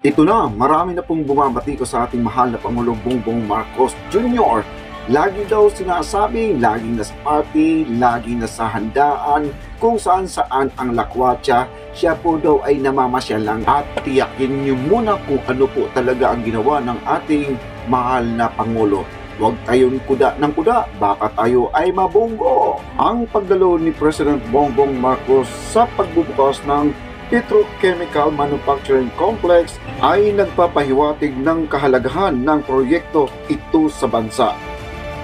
Ito na, marami na pong bumabati ko sa ating mahal na Pangulong Bongbong Marcos Jr. Lagi daw sinasabing, laging nasa party, laging nasa handaan, kung saan-saan ang lakwatsa, siya po daw ay namamasyal lang. At tiyakin niyo muna kung ano po talaga ang ginawa ng ating mahal na Pangulo. Huwag tayong kuda ng kuda, baka tayo ay mabunggo. Ang pagdalo ni President Bongbong Marcos sa pagbubukas ng Petrochemical Manufacturing Complex ay nagpapahiwatig ng kahalagahan ng proyekto ito sa bansa.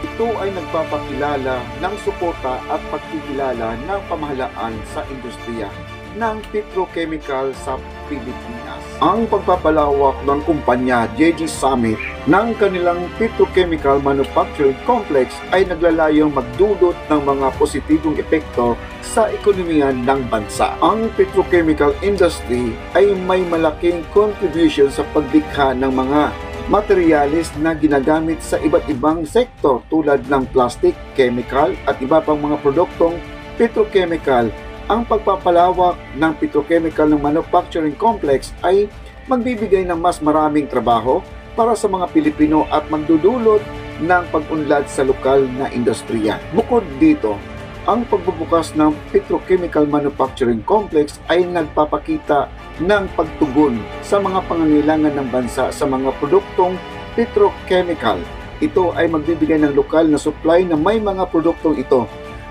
Ito ay nagpapakilala ng suporta at pagkikilala ng pamahalaan sa industriya ng petrochemical sa Pilipinas. Ang pagpapalawak ng kumpanya JG Summit ng kanilang Petrochemical Manufacturing Complex ay naglalayong magdulot ng mga positibong epekto sa ekonomiya ng bansa. Ang petrochemical industry ay may malaking contribution sa paglikha ng mga materyales na ginagamit sa iba't ibang sektor tulad ng plastic, chemical at iba pang mga produktong petrochemical. Ang pagpapalawak ng petrochemical ng manufacturing complex ay magbibigay ng mas maraming trabaho para sa mga Pilipino at magdudulot ng pag-unlad sa lokal na industriya. Bukod dito, ang pagbubukas ng petrochemical manufacturing complex ay nagpapakita ng pagtugon sa mga pangangailangan ng bansa sa mga produktong petrochemical. Ito ay magbibigay ng lokal na supply na may mga produktong ito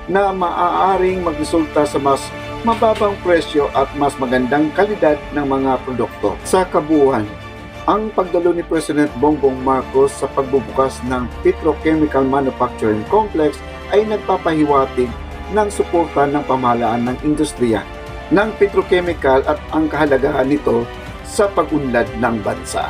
na maaaring magresulta sa mas mababang presyo at mas magandang kalidad ng mga produkto. Sa kabuuan, ang pagdalo ni President Bongbong Marcos sa pagbubukas ng Petrochemical Manufacturing Complex ay nagpapahiwatig ng suporta ng pamahalaan ng industriya ng petrochemical at ang kahalagahan nito sa pag-unlad ng bansa.